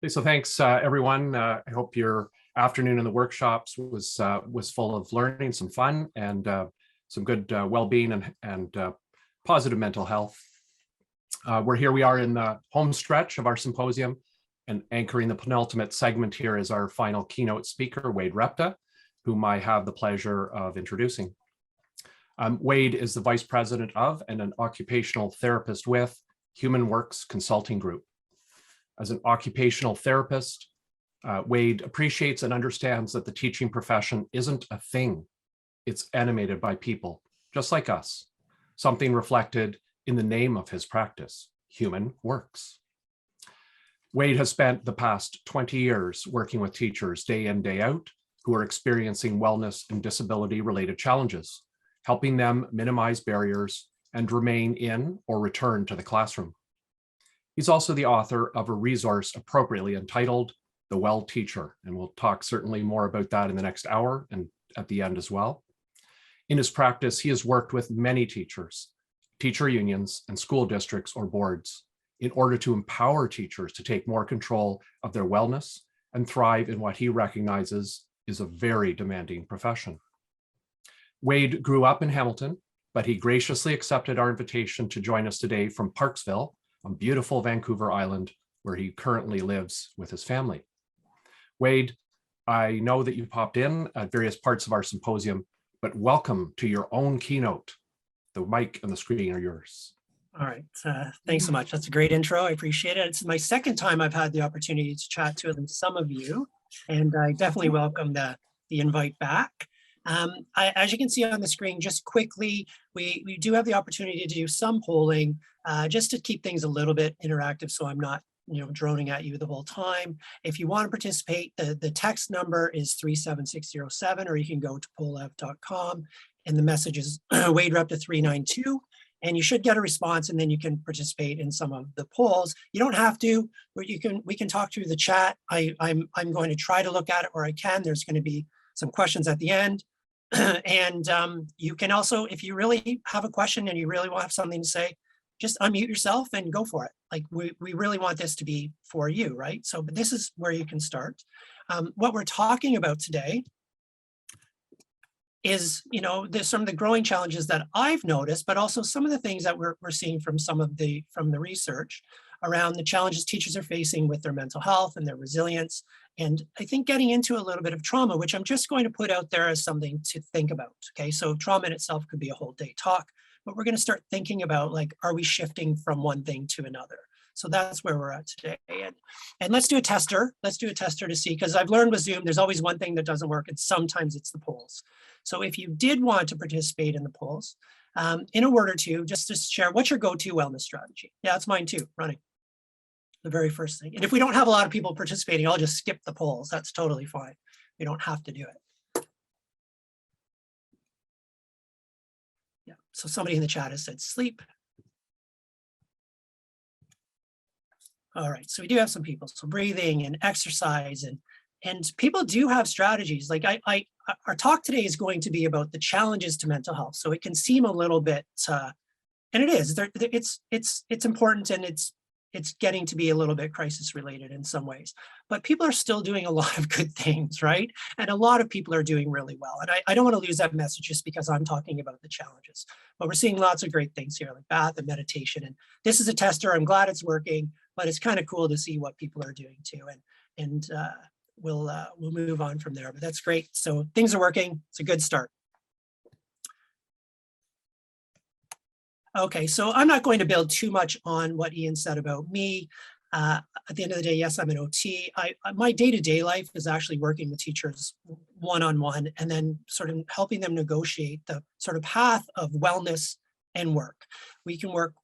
Okay, so thanks, everyone. I hope your afternoon in the workshops was full of learning, some fun, and some good well-being and positive mental health. We are in the home stretch of our symposium, and anchoring the penultimate segment here is our final keynote speaker, Wade Repta, whom I have the pleasure of introducing. Wade is the vice president of and an occupational therapist with humanworks Consulting Group. As an occupational therapist, Wade appreciates and understands that the teaching profession isn't a thing. It's animated by people, just like us, something reflected in the name of his practice, humanworks. Wade has spent the past 20 years working with teachers day in, day out, who are experiencing wellness and disability-related challenges, helping them minimize barriers and remain in or return to the classroom. He's also the author of a resource appropriately entitled The Well Teacher, and we'll talk certainly more about that in the next hour and at the end as well. In his practice, he has worked with many teachers, teacher unions, and school districts or boards in order to empower teachers to take more control of their wellness and thrive in what he recognizes is a very demanding profession. Wade grew up in Hamilton, but he graciously accepted our invitation to join us today from Parksville, on beautiful Vancouver Island, where he currently lives with his family. Wade, I know that you popped in at various parts of our symposium, but welcome to your own keynote. The mic and the screen are yours. All right, thanks so much. That's a great intro. I appreciate it. It's my second time I've had the opportunity to chat to some of you, and I definitely welcome the invite back. As you can see on the screen, just quickly, we do have the opportunity to do some polling just to keep things a little bit interactive, so I'm not droning at you the whole time. If you want to participate, the text number is 37607, or you can go to pollev.com, and the message is Wade Repta 392, and you should get a response, and then you can participate in some of the polls. You don't have to, but we can talk through the chat. I'm going to try to look at it where I can. There's going to be some questions at the end. And you can also, if you really have a question and you really want to have something to say, just unmute yourself and go for it. Like we really want this to be for you, right? So, but this is where you can start. What we're talking about today is, there's some of the growing challenges that I've noticed, but also some of the things that we're seeing from the research around the challenges teachers are facing with their mental health and their resilience. And I think getting into a little bit of trauma, which I'm just going to put out there as something to think about. Okay, so trauma in itself could be a whole day talk, but we're going to start thinking about, like, are we shifting from one thing to another? So that's where we're at today. And let's do a tester. Let's do a tester to see, because I've learned with Zoom, there's always one thing that doesn't work, and sometimes it's the polls. So if you did want to participate in the polls, in a word or two, just to share, what's your go-to wellness strategy? Yeah, it's mine too, running. The very first thing. And if we don't have a lot of people participating, I'll just skip the polls. That's totally fine. We don't have to do it. Yeah, so somebody in the chat has said sleep. All right, so we do have some people. So breathing and exercise, and people do have strategies. Like our talk today is going to be about the challenges to mental health. So it can seem a little bit, and it is. It's important, and it's getting to be a little bit crisis related in some ways, but people are still doing a lot of good things, right? And a lot of people are doing really well. And I don't want to lose that message just because I'm talking about the challenges, but we're seeing lots of great things here, like bath and meditation. And this is a tester. I'm glad it's working, but it's kind of cool to see what people are doing too. And we'll move on from there, but that's great. So things are working. It's a good start. Okay, so I'm not going to build too much on what Ian said about me. At the end of the day, yes, I'm an OT. My day-to-day life is actually working with teachers one-on-one, and then sort of helping them negotiate the sort of path of wellness and work. We can work,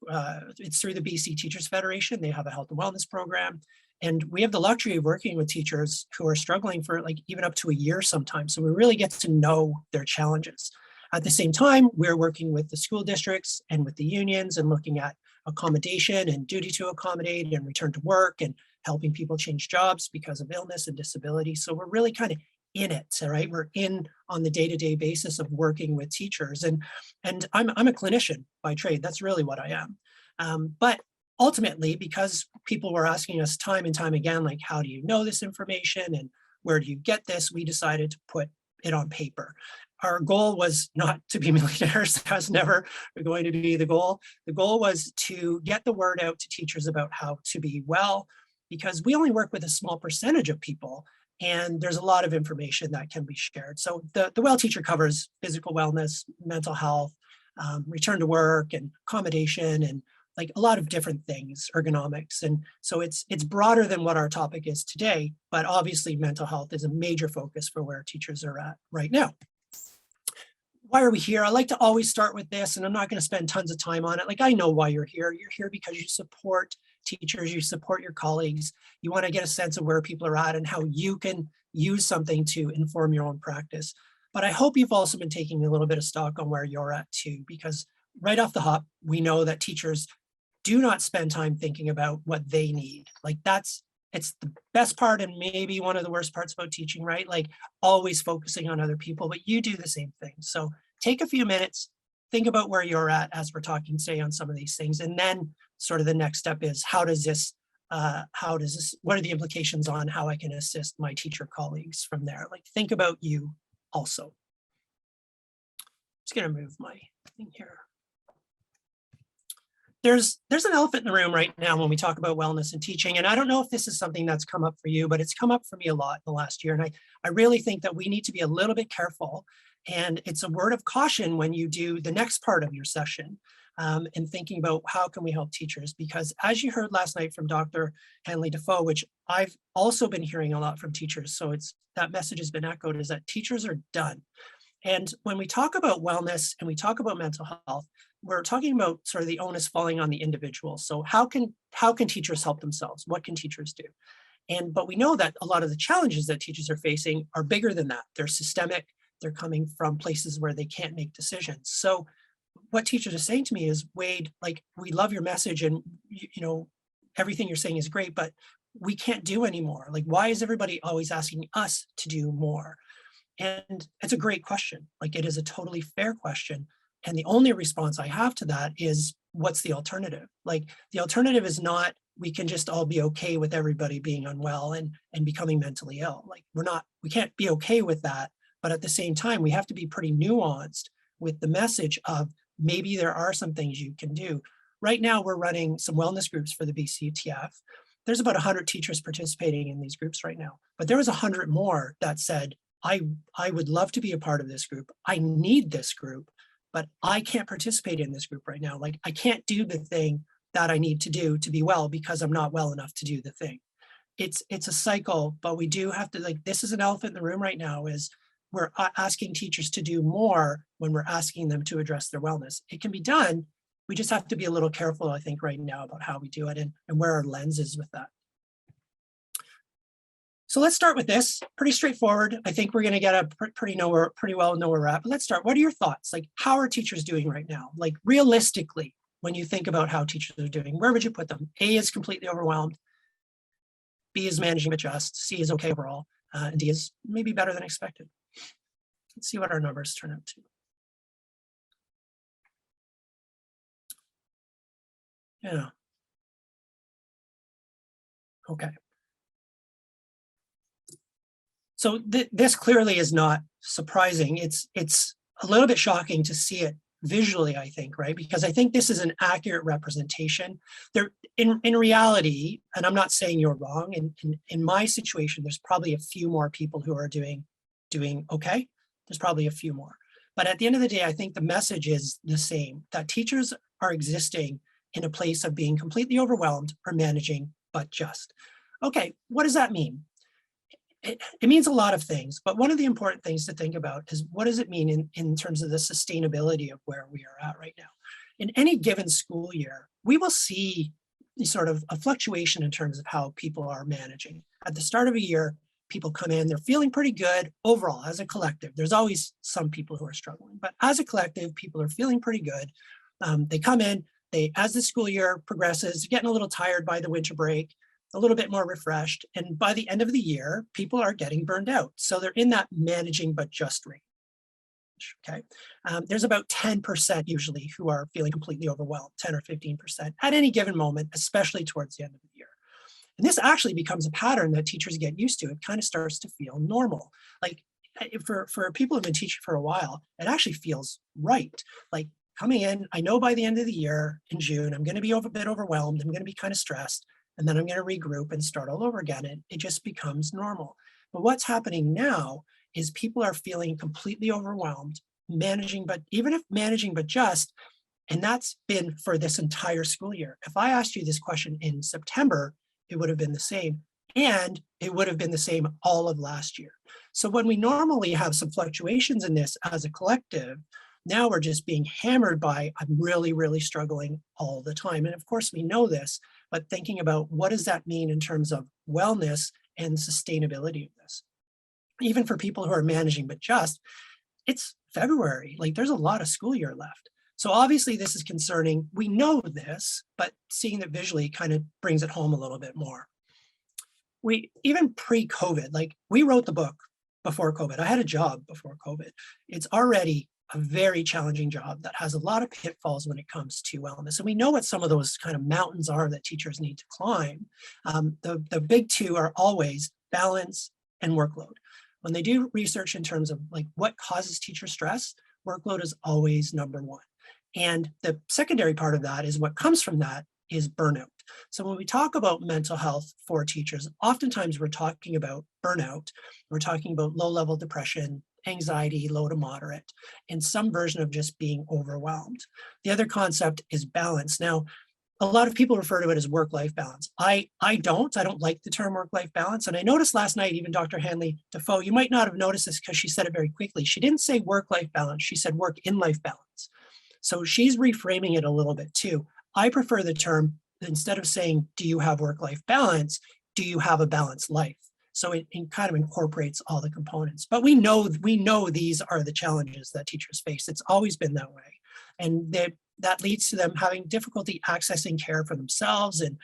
it's through the BC Teachers Federation. They have a health and wellness program. And we have the luxury of working with teachers who are struggling for like even up to a year sometimes. So we really get to know their challenges. At the same time, we're working with the school districts and with the unions and looking at accommodation and duty to accommodate and return to work and helping people change jobs because of illness and disability. So we're really kind of in it, right? We're in on the day-to-day basis of working with teachers. And I'm a clinician by trade. That's really what I am. But ultimately, because people were asking us time and time again, like, how do you know this information and where do you get this? We decided to put it on paper. Our goal was not to be millionaires. That was never going to be the goal. The goal was to get the word out to teachers about how to be well, because we only work with a small percentage of people, and there's a lot of information that can be shared. So the Well Teacher covers physical wellness, mental health, return to work, and accommodation, and like a lot of different things, ergonomics. And so it's broader than what our topic is today, but obviously mental health is a major focus for where teachers are at right now. Why are we here? I like to always start with this, and I'm not going to spend tons of time on it. Like, I know why you're here. You're here because you support teachers, you support your colleagues. You want to get a sense of where people are at and how you can use something to inform your own practice. But I hope you've also been taking a little bit of stock on where you're at too, because right off the hop, we know that teachers do not spend time thinking about what they need. Like, it's the best part and maybe one of the worst parts about teaching, right? Like, always focusing on other people, but you do the same thing. So take a few minutes, think about where you're at as we're talking today on some of these things. And then sort of the next step is, what are the implications on how I can assist my teacher colleagues from there? Like, think about you also. Just gonna move my thing here. There's an elephant in the room right now when we talk about wellness and teaching. And I don't know if this is something that's come up for you, but it's come up for me a lot in the last year. And I really think that we need to be a little bit careful. And it's a word of caution when you do the next part of your session, and thinking about how can we help teachers? Because as you heard last night from Dr. Hanley Defoe, which I've also been hearing a lot from teachers, so that message has been echoed, is that teachers are done. And when we talk about wellness and we talk about mental health, we're talking about sort of the onus falling on the individual. So how can teachers help themselves? What can teachers do? But we know that a lot of the challenges that teachers are facing are bigger than that. They're systemic. They're coming from places where they can't make decisions. So what teachers are saying to me is, Wade, like, we love your message and everything you're saying is great, but we can't do anymore. Like, why is everybody always asking us to do more? And it's a great question. Like, it is a totally fair question. And the only response I have to that is, what's the alternative? Like, the alternative is not, we can just all be okay with everybody being unwell and becoming mentally ill. Like, we can't be okay with that. But at the same time, we have to be pretty nuanced with the message of, maybe there are some things you can do. Right now, we're running some wellness groups for the BCTF. There's about 100 teachers participating in these groups right now, but there was 100 more that said, I would love to be a part of this group. I need this group, but I can't participate in this group right now. Like, I can't do the thing that I need to do to be well because I'm not well enough to do the thing. It's a cycle, but we do have to, like, this is an elephant in the room right now, is we're asking teachers to do more when we're asking them to address their wellness. It can be done. We just have to be a little careful, I think, right now about how we do it and where our lens is with that. So let's start with this. Pretty straightforward. I think we're going to get pretty well know where we're at. But let's start. What are your thoughts? Like, how are teachers doing right now? Like, realistically, when you think about how teachers are doing, where would you put them? A is completely overwhelmed. B is managing but just. C is okay overall. And D is maybe better than expected. Let's see what our numbers turn out to. Yeah. Okay. So this clearly is not surprising. It's a little bit shocking to see it visually, I think, right? Because I think this is an accurate representation. There, in reality, and I'm not saying you're wrong, in my situation, there's probably a few more people who are doing okay. There's probably a few more. But at the end of the day, I think the message is the same, that teachers are existing in a place of being completely overwhelmed or managing, but just. Okay, what does that mean? It means a lot of things, but one of the important things to think about is, what does it mean in terms of the sustainability of where we are at right now? In any given school year, we will see sort of a fluctuation in terms of how people are managing. At the start of a year, people come in, they're feeling pretty good overall as a collective. There's always some people who are struggling, but as a collective, people are feeling pretty good. They come in, as the school year progresses, getting a little tired by the winter break, a little bit more refreshed. And by the end of the year, people are getting burned out. So they're in that managing but just rate. okay? There's about 10% usually who are feeling completely overwhelmed, 10 or 15% at any given moment, especially towards the end of the year. And this actually becomes a pattern that teachers get used to. It kind of starts to feel normal. Like for people who've been teaching for a while, it actually feels right. Like coming in, I know by the end of the year in June, I'm going to be a bit overwhelmed. I'm going to be kind of stressed, and then I'm going to regroup and start all over again. And it just becomes normal. But what's happening now is people are feeling completely overwhelmed, managing, but even if managing, but just, and that's been for this entire school year. If I asked you this question in September, it would have been the same. And it would have been the same all of last year. So when we normally have some fluctuations in this as a collective, now we're just being hammered by, I'm really, really struggling all the time. And of course we know this, but thinking about what does that mean in terms of wellness and sustainability of this? Even for people who are managing, but just, it's February, like there's a lot of school year left. So obviously this is concerning. We know this, but seeing it visually kind of brings it home a little bit more. We, even pre-COVID, like we wrote the book before COVID. I had a job before COVID. It's already a very challenging job that has a lot of pitfalls when it comes to wellness. And we know what some of those kind of mountains are that teachers need to climb. The big two are always balance and workload. When they do research in terms of like what causes teacher stress, workload is always number one. And the secondary part of that is what comes from that is burnout. So when we talk about mental health for teachers, oftentimes we're talking about burnout. We're talking about low-level depression, anxiety, low to moderate, and some version of just being overwhelmed. The other concept is balance. Now, a lot of people refer to it as work-life balance. I don't like the term work-life balance. And I noticed last night, even Dr. Hanley Defoe, you might not have noticed this because she said it very quickly. She didn't say work-life balance. She said work-in-life balance. So she's reframing it a little bit too. I prefer the term, instead of saying, do you have work-life balance? Do you have a balanced life? So it kind of incorporates all the components. But we know these are the challenges that teachers face. It's always been that way. And that leads to them having difficulty accessing care for themselves and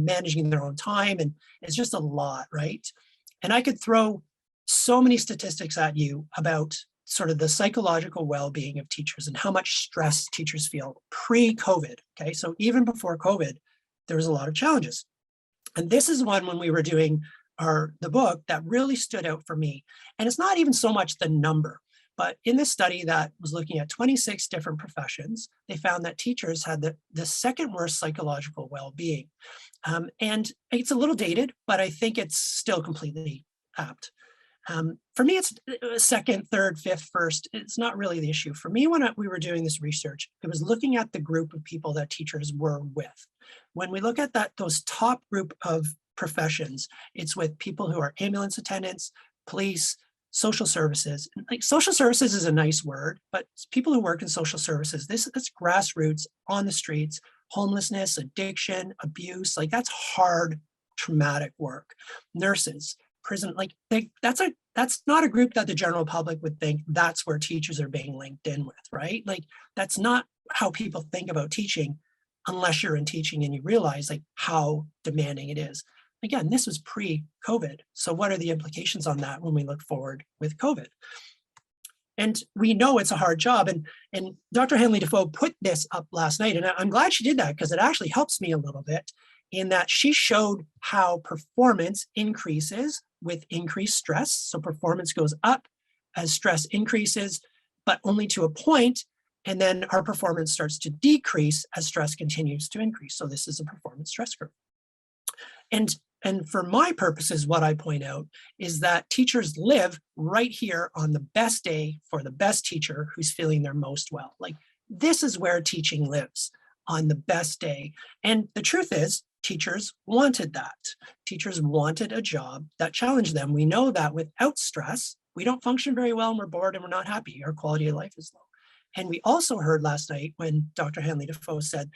managing their own time. And it's just a lot, right? And I could throw so many statistics at you about sort of the psychological well-being of teachers and how much stress teachers feel pre-COVID, okay? So even before COVID, there was a lot of challenges. And this is one when we were doing the book that really stood out for me. And it's not even so much the number, but in this study that was looking at 26 different professions, they found that teachers had the second worst psychological well-being. And it's a little dated, but I think it's still completely apt. For me, it's second, third, fifth, first. It's not really the issue. For me, when we were doing this research, it was looking at the group of people that teachers were with. When we look at those top group of professions, it's with people who are ambulance attendants, police, social services. Like social services is a nice word, but people who work in social services, that's grassroots, on the streets, homelessness, addiction, abuse, like that's hard, traumatic work. Nurses, prison, like that's not a group that the general public would think that's where teachers are being linked in with, right? Like that's not how people think about teaching unless you're in teaching and you realize like how demanding it is. Again, this was pre-COVID. So what are the implications on that when we look forward with COVID? And we know it's a hard job. And Dr. Hanley Defoe put this up last night. And I'm glad she did that because it actually helps me a little bit in that she showed how performance increases with increased stress. So performance goes up as stress increases, but only to a point. And then our performance starts to decrease as stress continues to increase. So this is a performance stress curve. And for my purposes, what I point out is that teachers live right here on the best day for the best teacher who's feeling their most well. Like this is where teaching lives, on the best day. And the truth is, teachers wanted that. Teachers wanted a job that challenged them. We know that without stress, we don't function very well and we're bored and we're not happy. Our quality of life is low. And we also heard last night when Dr. Hanley Defoe said,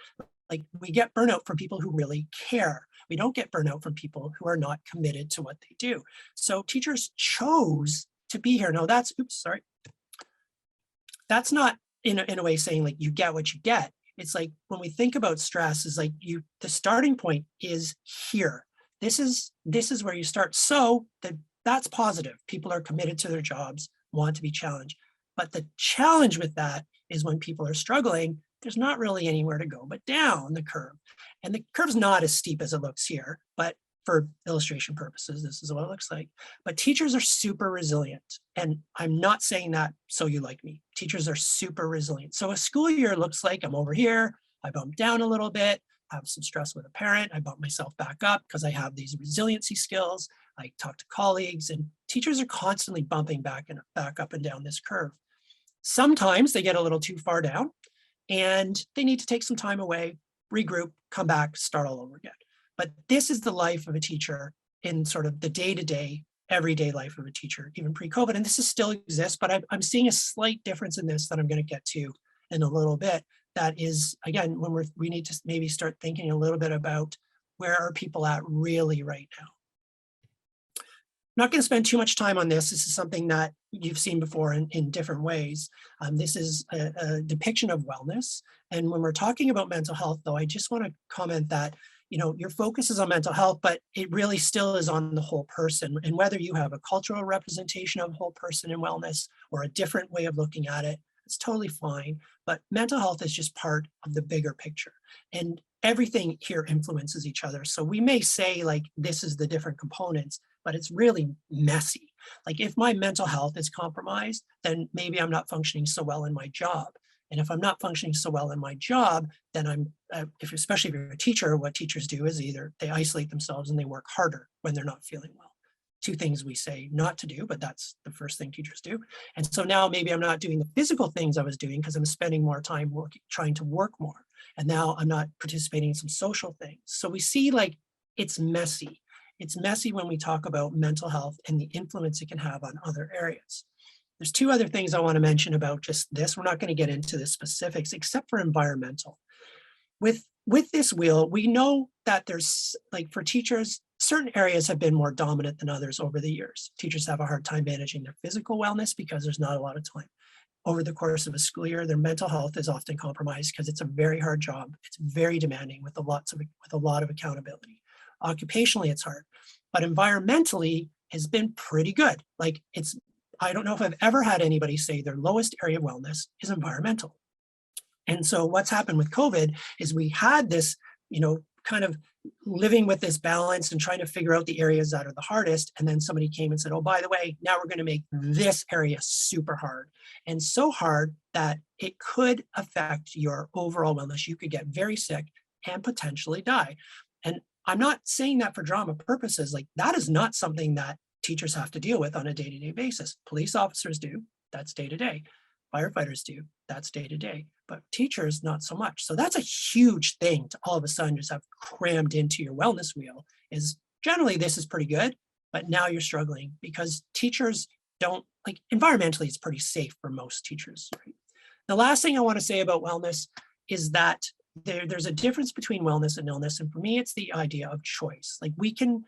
like, we get burnout from people who really care. We don't get burnout from people who are not committed to what they do. So teachers chose to be here. No, that's not in a way saying like you get what you get. It's like when we think about stress is like the starting point is here. This is where you start. So that's positive. People are committed to their jobs, want to be challenged. But the challenge with that is when people are struggling, there's not really anywhere to go but down the curve. And the curve's not as steep as it looks here, but for illustration purposes, this is what it looks like. But teachers are super resilient. And I'm not saying that so you like me. Teachers are super resilient. So a school year looks like I'm over here, I bump down a little bit, have some stress with a parent, I bump myself back up because I have these resiliency skills. I talk to colleagues, and teachers are constantly bumping back up and down this curve. Sometimes they get a little too far down and they need to take some time away, regroup, come back, start all over again. But this is the life of a teacher in sort of the day-to-day, everyday life of a teacher, even pre-COVID. And this is still exists, but I'm seeing a slight difference in this that I'm going to get to in a little bit. That is, again, when we need to maybe start thinking a little bit about where are people at really right now. Not going to spend too much time on this. This is something that you've seen before in different ways. This is a depiction of wellness. And when we're talking about mental health, though, I just want to comment that, you know, your focus is on mental health, but it really still is on the whole person. And whether you have a cultural representation of whole person in wellness or a different way of looking at it, it's totally fine. But mental health is just part of the bigger picture. And everything here influences each other. So we may say like, this is the different components, but it's really messy. Like if my mental health is compromised, then maybe I'm not functioning so well in my job. And if I'm not functioning so well in my job, then especially if you're a teacher, what teachers do is either they isolate themselves and they work harder when they're not feeling well. Two things we say not to do, but that's the first thing teachers do. And so now maybe I'm not doing the physical things I was doing because I'm spending more time trying to work more. And now I'm not participating in some social things. So we see like it's messy. It's messy when we talk about mental health and the influence it can have on other areas. There's two other things I want to mention about just this. We're not going to get into the specifics except for environmental. With this wheel, we know that there's like for teachers, certain areas have been more dominant than others over the years. Teachers have a hard time managing their physical wellness because there's not a lot of time. Over the course of a school year, their mental health is often compromised because it's a very hard job. It's very demanding with a lot of accountability. Occupationally, it's hard, but environmentally has been pretty good. Like I don't know if I've ever had anybody say their lowest area of wellness is environmental. And so what's happened with COVID is we had this, you know, kind of living with this balance and trying to figure out the areas that are the hardest. And then somebody came and said, oh, by the way, now we're going to make this area super hard, and so hard that it could affect your overall wellness. You could get very sick and potentially die. And I'm not saying that for drama purposes. Like that is not something that teachers have to deal with on a day-to-day basis. Police officers do, that's day-to-day. Firefighters do, that's day-to-day. But teachers, not so much. So that's a huge thing to all of a sudden just have crammed into your wellness wheel. Is generally this is pretty good, but now you're struggling because teachers don't, like environmentally, it's pretty safe for most teachers. Right? The last thing I want to say about wellness is that there's a difference between wellness and illness. And for me, it's the idea of choice. Like we can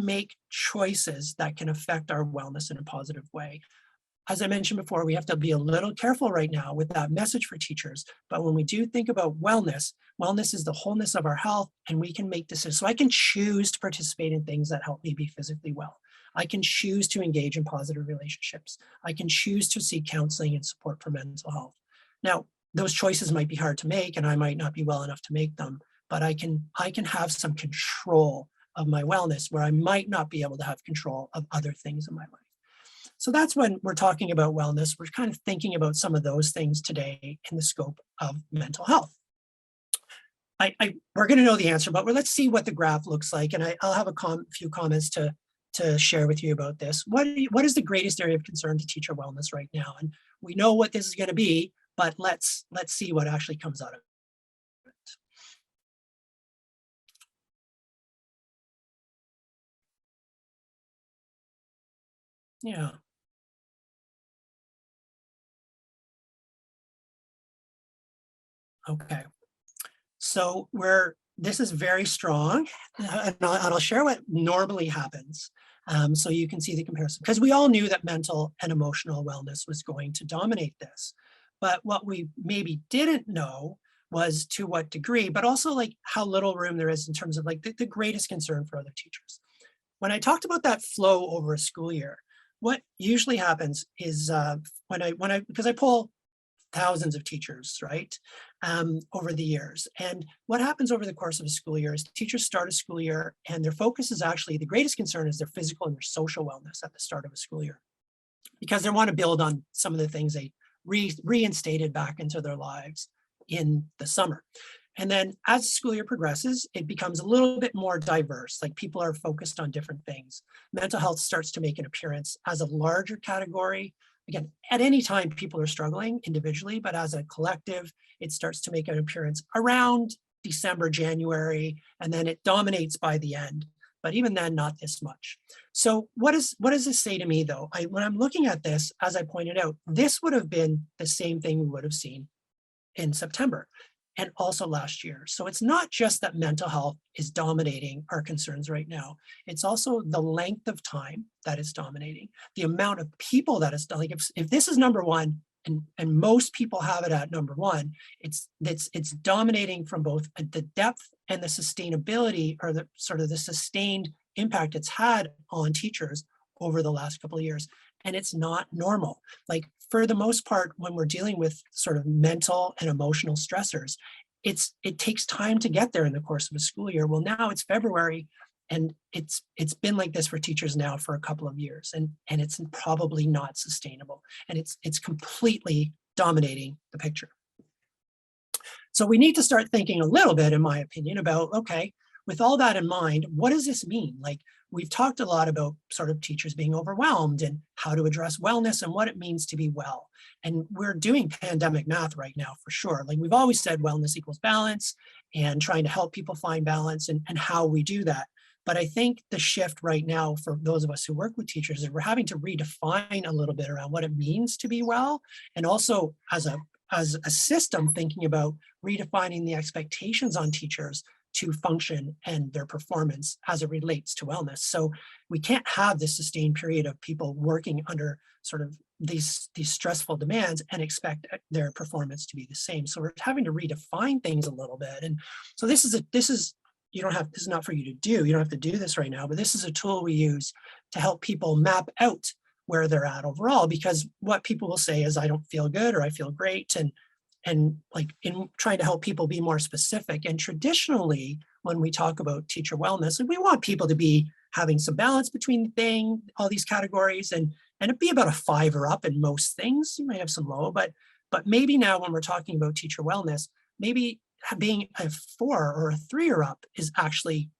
make choices that can affect our wellness in a positive way. As I mentioned before, we have to be a little careful right now with that message for teachers. But when we do think about wellness, wellness is the wholeness of our health, and we can make decisions. So I can choose to participate in things that help me be physically well. I can choose to engage in positive relationships. I can choose to seek counseling and support for mental health. Now, those choices might be hard to make, and I might not be well enough to make them, but I can have some control of my wellness where I might not be able to have control of other things in my life. So that's when we're talking about wellness. We're kind of thinking about some of those things today in the scope of mental health. We're going to know the answer, but let's see what the graph looks like. And I'll have a few comments to share with you about this. What is the greatest area of concern to teacher wellness right now? And we know what this is going to be, but let's see what actually comes out of it. Yeah. Okay. So this is very strong, and I'll share what normally happens, so you can see the comparison. Because we all knew that mental and emotional wellness was going to dominate this, but what we maybe didn't know was to what degree, but also like how little room there is in terms of like the greatest concern for other teachers. When I talked about that flow over a school year, what usually happens is because I poll thousands of teachers, right, over the years. And what happens over the course of a school year is teachers start a school year and their focus is actually, the greatest concern is their physical and their social wellness at the start of a school year, because they want to build on some of the things they reinstated back into their lives in the summer. And then as the school year progresses, it becomes a little bit more diverse, like people are focused on different things. Mental health starts to make an appearance as a larger category. Again, at any time, people are struggling individually, but as a collective, it starts to make an appearance around December, January, and then it dominates by the end. But even then, not this much. So what does this say to me, though? When I'm looking at this, as I pointed out, this would have been the same thing we would have seen in September and also last year. So it's not just that mental health is dominating our concerns right now. It's also the length of time that is dominating, the amount of people that is, like if this is number one, and most people have it at number one, it's dominating from both the depth and the sustainability, or the sort of the sustained impact it's had on teachers over the last couple of years. And it's not normal. Like, for the most part, when we're dealing with sort of mental and emotional stressors, it takes time to get there in the course of a school year. Well, now it's February, and it's been like this for teachers now for a couple of years, and it's probably not sustainable, and it's completely dominating the picture. So we need to start thinking a little bit, in my opinion, about, okay, with all that in mind, what does this mean? Like, we've talked a lot about sort of teachers being overwhelmed and how to address wellness and what it means to be well. And we're doing pandemic math right now, for sure. Like, we've always said wellness equals balance, and trying to help people find balance and how we do that. But I think the shift right now for those of us who work with teachers is we're having to redefine a little bit around what it means to be well, and also as a system thinking about redefining the expectations on teachers to function and their performance as it relates to wellness. So we can't have this sustained period of people working under sort of these stressful demands and expect their performance to be the same. So we're having to redefine things a little bit. And so this is you don't have, this is not for you to do. You don't have to do this right now, but this is a tool we use to help people map out where they're at overall, because what people will say is, I don't feel good, or I feel great. And like, in trying to help people be more specific. And traditionally, when we talk about teacher wellness, we want people to be having some balance between all these categories, and it'd be about a 5 or up in most things. You might have some low, but maybe now when we're talking about teacher wellness, maybe being a 4 or a 3 or up is actually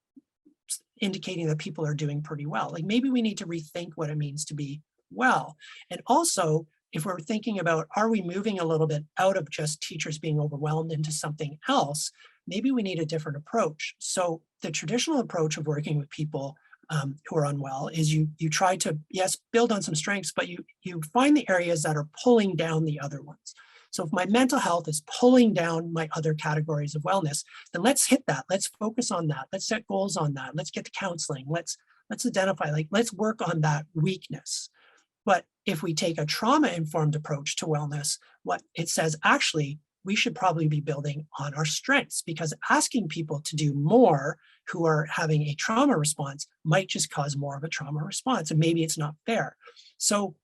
indicating that people are doing pretty well. Like, maybe we need to rethink what it means to be well. And also, if we're thinking about, are we moving a little bit out of just teachers being overwhelmed into something else, maybe we need a different approach. So the traditional approach of working with people who are unwell is you try to, yes, build on some strengths, but you find the areas that are pulling down the other ones. So if my mental health is pulling down my other categories of wellness, then let's hit that. Let's focus on that. Let's set goals on that. Let's get to counseling. Let's identify, like, let's work on that weakness. But if we take a trauma-informed approach to wellness, what it says, actually, we should probably be building on our strengths, because asking people to do more who are having a trauma response might just cause more of a trauma response, and maybe it's not fair. So,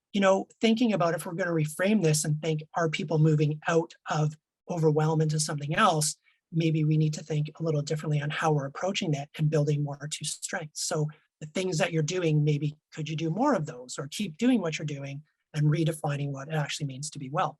thinking about, if we're going to reframe this and think, are people moving out of overwhelm into something else, maybe we need to think a little differently on how we're approaching that and building more to strengths. So the things that you're doing, maybe could you do more of those, or keep doing what you're doing and redefining what it actually means to be well.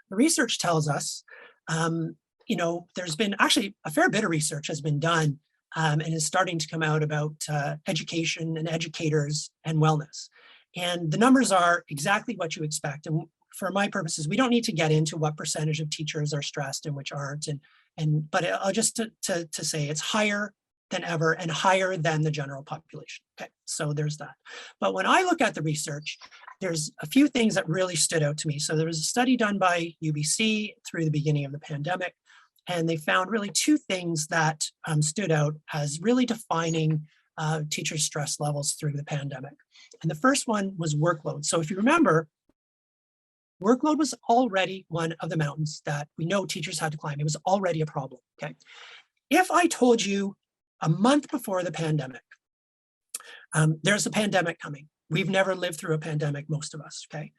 The research tells us, there's been actually a fair bit of research has been done and is starting to come out about education and educators and wellness. And the numbers are exactly what you expect. And for my purposes, we don't need to get into what percentage of teachers are stressed and which aren't. But I'll just to say it's higher than ever and higher than the general population. Okay, so there's that. But when I look at the research, there's a few things that really stood out to me. So there was a study done by UBC through the beginning of the pandemic, and they found really 2 things that stood out as really defining teacher stress levels through the pandemic. And the first one was workload. So if you remember, workload was already one of the mountains that we know teachers had to climb. It was already a problem, okay? If I told you a month before the pandemic, there's a pandemic coming, We've never lived through a pandemic, most of us, okay?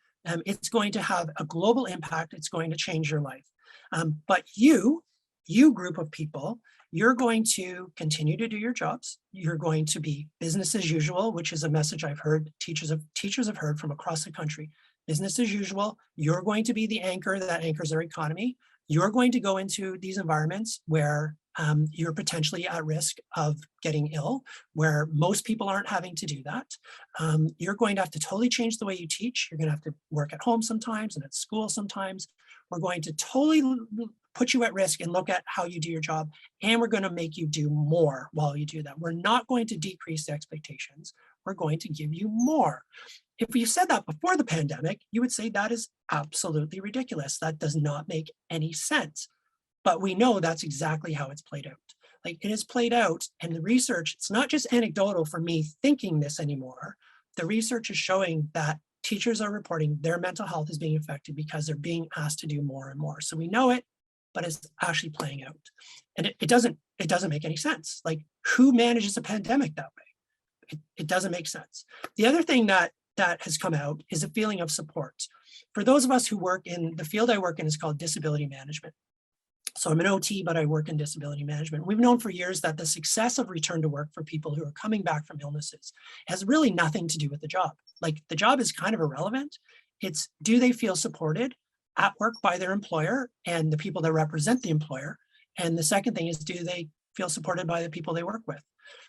It's going to have a global impact. It's going to change your life. But you group of people, you're going to continue to do your jobs. You're going to be business as usual, which is a message I've heard teachers have heard from across the country. Business as usual. You're going to be the anchor that anchors our economy. You're going to go into these environments where you're potentially at risk of getting ill, where most people aren't having to do that. You're going to have to totally change the way you teach. You're going to have to work at home sometimes and at school sometimes. We're going to totally put you at risk and look at how you do your job, and we're going to make you do more while you do that. We're not going to decrease the expectations. We're going to give you more. If you said that before the pandemic, you would say that is absolutely ridiculous. That does not make any sense. But we know that's exactly how it's played out. Like, it is played out, and the research, it's not just anecdotal for me thinking this anymore. The research is showing that teachers are reporting their mental health is being affected because they're being asked to do more and more. So we know it, but it's actually playing out. And it doesn't make any sense. Like, who manages a pandemic that way? It doesn't make sense. The other thing that has come out is a feeling of support. For those of us who work in the field I work in is called disability management. So I'm an OT, but I work in disability management. We've known for years that the success of return to work for people who are coming back from illnesses has really nothing to do with the job. Like, the job is kind of irrelevant. It's, do they feel supported at work by their employer and the people that represent the employer? And the second thing is, do they feel supported by the people they work with?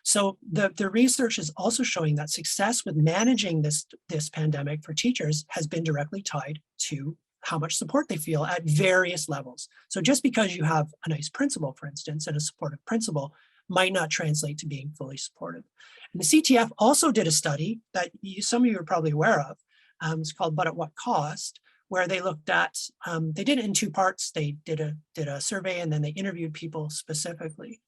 So the research is also showing that success with managing this pandemic for teachers has been directly tied to how much support they feel at various levels. So just because you have a nice principal, for instance, and a supportive principal might not translate to being fully supported. And the CTF also did a study that some of you are probably aware of. It's called But at What Cost, where they looked at, they did it in two parts. They did a survey, and then they interviewed people specifically.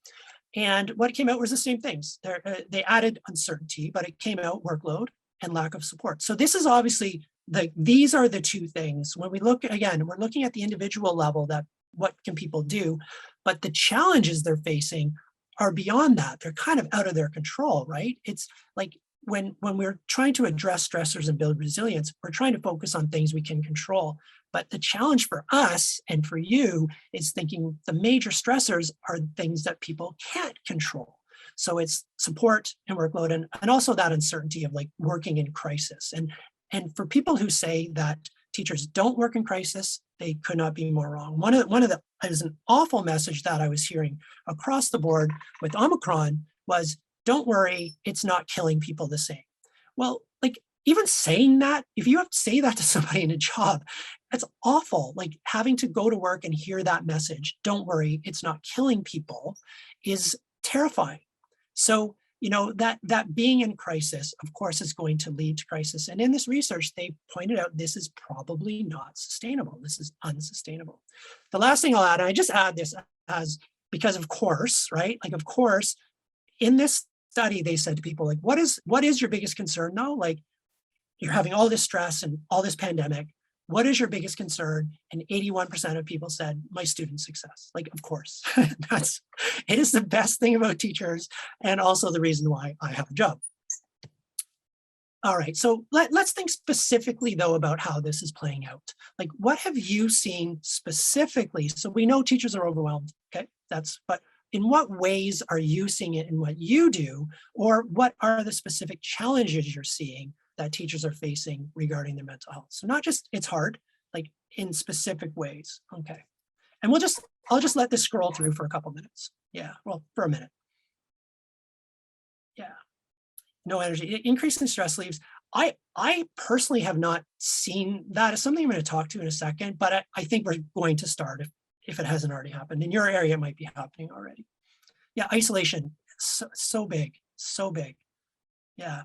And what came out was the same things. They added uncertainty, but it came out workload and lack of support. So this is obviously, these are the two things. When we look, again, we're looking at the individual level, that what can people do, but the challenges they're facing are beyond that. They're kind of out of their control, right? It's like, when we're trying to address stressors and build resilience, we're trying to focus on things we can control. But the challenge for us and for you is thinking the major stressors are things that people can't control. So it's support and workload, and also that uncertainty of like working in crisis. And for people who say that teachers don't work in crisis, they could not be more wrong. One of the is an awful message that I was hearing across the board with Omicron was, don't worry, it's not killing people the same. Well, like, even saying that, if you have to say that to somebody in a job, that's awful. Like, having to go to work and hear that message, don't worry, it's not killing people, is terrifying. So, you know, that being in crisis, of course, is going to lead to crisis. And in this research, they pointed out this is probably not sustainable. This is unsustainable. The last thing I'll add, and I just add this as, because of course, right? Like, of course, in this study, they said to people, like, what is your biggest concern now? Like, you're having all this stress and all this pandemic. What is your biggest concern? And 81% of people said, my student success. Like, of course, it is the best thing about teachers, and also the reason why I have a job. All right, so let's think specifically though about how this is playing out. Like, what have you seen specifically? So we know teachers are overwhelmed, okay? But in what ways are you seeing it in what you do, or what are the specific challenges you're seeing that teachers are facing regarding their mental health? So not just it's hard, like in specific ways. Okay. And I'll just let this scroll through for a couple minutes. Yeah, well, for a minute. Yeah. No energy, increase in stress leaves. I personally have not seen that. It's something I'm going to talk to in a second, but I think we're going to start if it hasn't already happened. In your area, it might be happening already. Yeah, isolation, so big, so big. Yeah.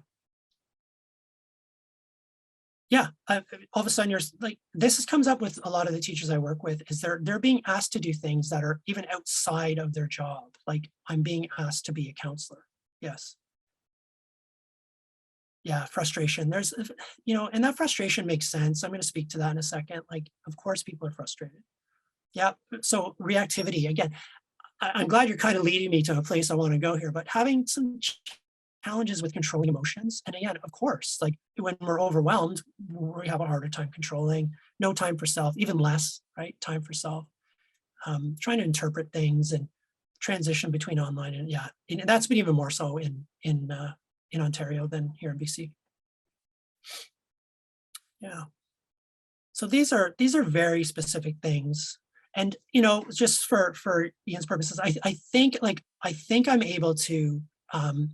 Yeah, all of a sudden you're like, comes up with a lot of the teachers I work with, is they're being asked to do things that are even outside of their job. Like, I'm being asked to be a counselor. Yes. Yeah, frustration. There's, you know, and that frustration makes sense. I'm going to speak to that in a second. Like, of course, people are frustrated. Yeah. So reactivity, again, I'm glad you're kind of leading me to a place I want to go here, but having some challenges with controlling emotions. And again, of course, like when we're overwhelmed, we have a harder time controlling, no time for self, even less, right? Time for self, trying to interpret things and transition between online and and that's been even more so in Ontario than here in BC. Yeah. So these are very specific things. And just for Ian's purposes, I think I'm able to,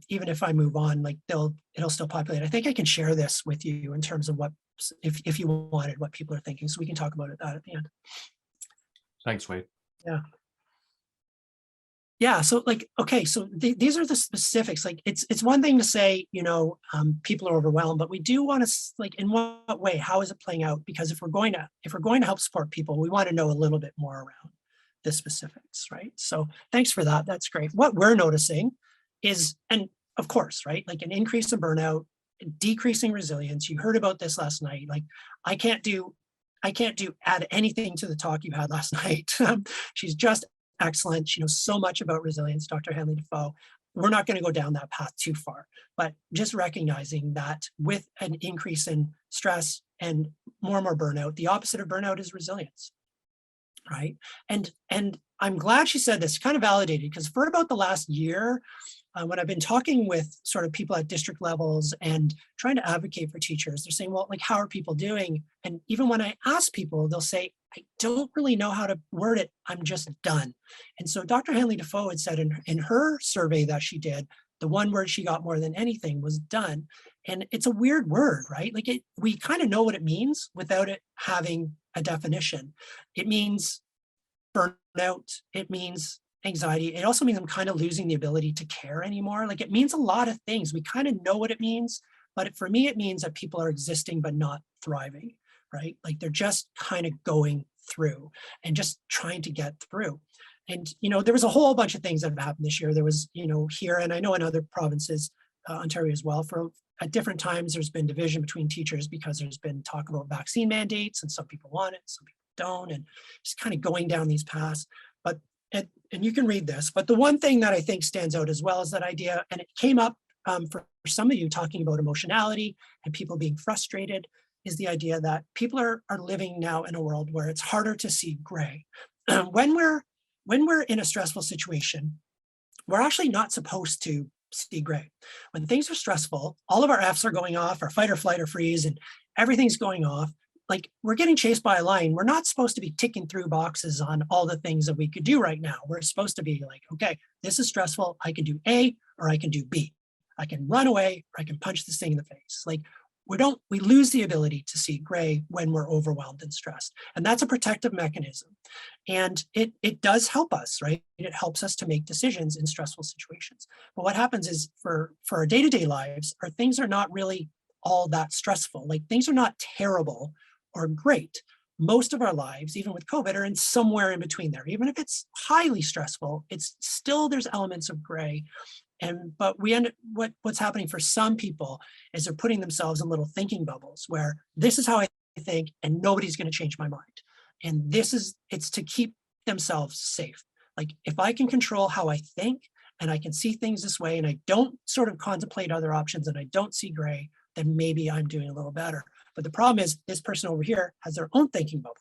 even if I move on, like it'll still populate. I think I can share this with you in terms of what, if you wanted, what people are thinking, so we can talk about that at the end. Thanks, Wade. Yeah. Yeah, so okay, so these are the specifics. Like it's one thing to say, people are overwhelmed, but we do want to, in what way, how is it playing out? Because if we're going to help support people, we want to know a little bit more around the specifics, right? So thanks for that. That's great. What we're noticing is, and of course, right, like an increase in burnout, decreasing resilience. You heard about this last night. Like I can't add anything to the talk you had last night. She's just excellent. She knows so much about resilience, Dr. Hanley Defoe. We're not going to go down that path too far, but just recognizing that with an increase in stress and more burnout, the opposite of burnout is resilience, right? And I'm glad she said this, kind of validated, because for about the last year, when I've been talking with sort of people at district levels and trying to advocate for teachers, they're saying, well, like, how are people doing? And even when I ask people, they'll say, I don't really know how to word it. I'm just done. And so Dr. Hanley Defoe had said in her survey that she did, the one word she got more than anything was done. And it's a weird word, right? Like we kind of know what it means without it having a definition. It means burnout. It means anxiety. It also means I'm kind of losing the ability to care anymore. Like it means a lot of things. We kind of know what it means, but for me, it means that people are existing but not thriving, right? Like they're just kind of going through and just trying to get through. And, there was a whole bunch of things that have happened this year. There was, here, and I know in other provinces, Ontario as well, at different times, there's been division between teachers because there's been talk about vaccine mandates and some people want it, some people don't, and just kind of going down these paths. But and you can read this, but the one thing that I think stands out as well is that idea, and it came up for some of you talking about emotionality and people being frustrated, is the idea that people are living now in a world where it's harder to see gray. When we're in a stressful situation, we're actually not supposed to see gray. When things are stressful, all of our Fs are going off, our fight or flight or freeze, and everything's going off. Like we're getting chased by a lion. We're not supposed to be ticking through boxes on all the things that we could do right now. We're supposed to be like, okay, this is stressful. I can do A or I can do B. I can run away or I can punch this thing in the face. Like we lose the ability to see gray when we're overwhelmed and stressed. And that's a protective mechanism. And it does help us, right? It helps us to make decisions in stressful situations. But what happens is for our day-to-day lives, our things are not really all that stressful. Like things are not terrible or great. Most of our lives, even with COVID, are in somewhere in between there. Even if it's highly stressful, it's still, there's elements of gray. But what's happening for some people is they're putting themselves in little thinking bubbles where this is how I think and nobody's going to change my mind. And it's to keep themselves safe. Like if I can control how I think and I can see things this way and I don't sort of contemplate other options and I don't see gray, then maybe I'm doing a little better. But the problem is this person over here has their own thinking bubble.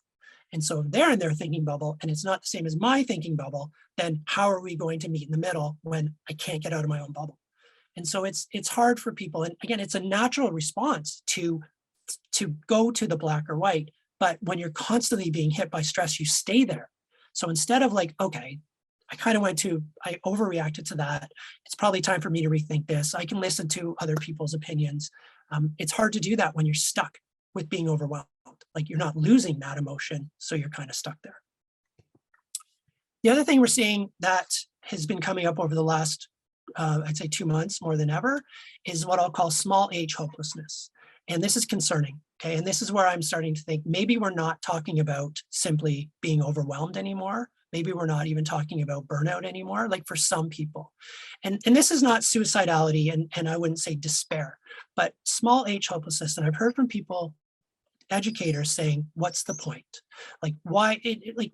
And so if they're in their thinking bubble and it's not the same as my thinking bubble, then how are we going to meet in the middle when I can't get out of my own bubble? And so it's hard for people. And again, it's a natural response to go to the black or white. But when you're constantly being hit by stress, you stay there. So instead of like, okay, I overreacted to that. It's probably time for me to rethink this. I can listen to other people's opinions. It's hard to do that when you're stuck with being overwhelmed. Like you're not losing that emotion, so you're kind of stuck there. The other thing we're seeing that has been coming up over the last, I'd say 2 months more than ever, is what I'll call small H hopelessness. And this is concerning, okay? And this is where I'm starting to think maybe we're not talking about simply being overwhelmed anymore. Maybe we're not even talking about burnout anymore, like for some people. And this is not suicidality, and I wouldn't say despair, but small H hopelessness. And I've heard from people, educators, saying, what's the point? Like why,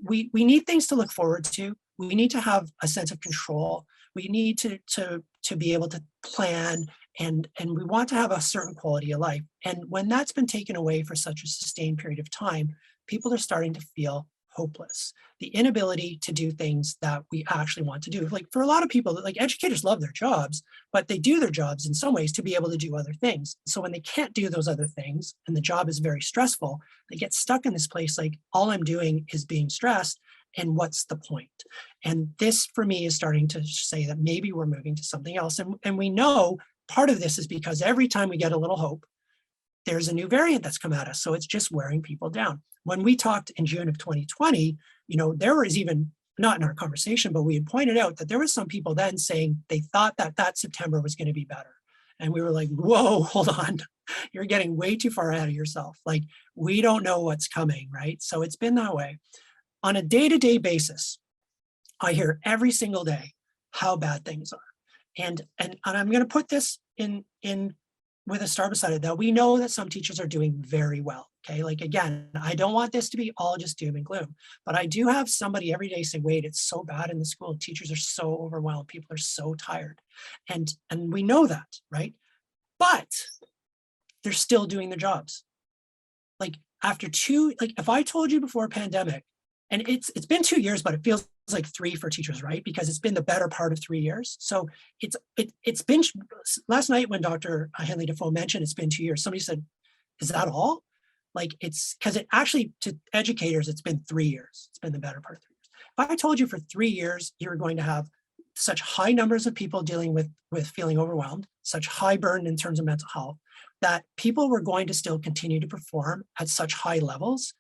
we need things to look forward to. We need to have a sense of control. We need to be able to plan, and we want to have a certain quality of life. And when that's been taken away for such a sustained period of time, people are starting to feel hopeless. The inability to do things that we actually want to do. Like for a lot of people, like educators love their jobs, but they do their jobs in some ways to be able to do other things. So when they can't do those other things and the job is very stressful, they get stuck in this place like, all I'm doing is being stressed, and what's the point? And this for me is starting to say that maybe we're moving to something else. And we know part of this is because every time we get a little hope, there's a new variant that's come at us. So it's just wearing people down. When we talked in June of 2020, there was even, not in our conversation, but we had pointed out that there was some people then saying they thought that that September was going to be better. And we were like, whoa, hold on. You're getting way too far ahead of yourself. Like, we don't know what's coming, right? So it's been that way. On a day-to-day basis, I hear every single day how bad things are. And I'm going to put this in with a star beside it, that we know that some teachers are doing very well. Okay, like again, I don't want this to be all just doom and gloom, but I do have somebody every day say, wait, it's so bad in the school. Teachers are so overwhelmed. People are so tired. And we know that, right? But they're still doing their jobs. Like after if I told you before a pandemic, and it's been 2 years, but it feels like 3 for teachers, right? Because it's been the better part of 3 years. So it's been, last night when Dr. Henley Defoe mentioned it's been 2 years, somebody said, is that all? Like, it's because it actually, to educators, it's been 3 years. It's been the better part of 3 years. If I told you for 3 years, you're going to have such high numbers of people dealing with feeling overwhelmed, such high burden in terms of mental health, that people were going to still continue to perform at such high levels,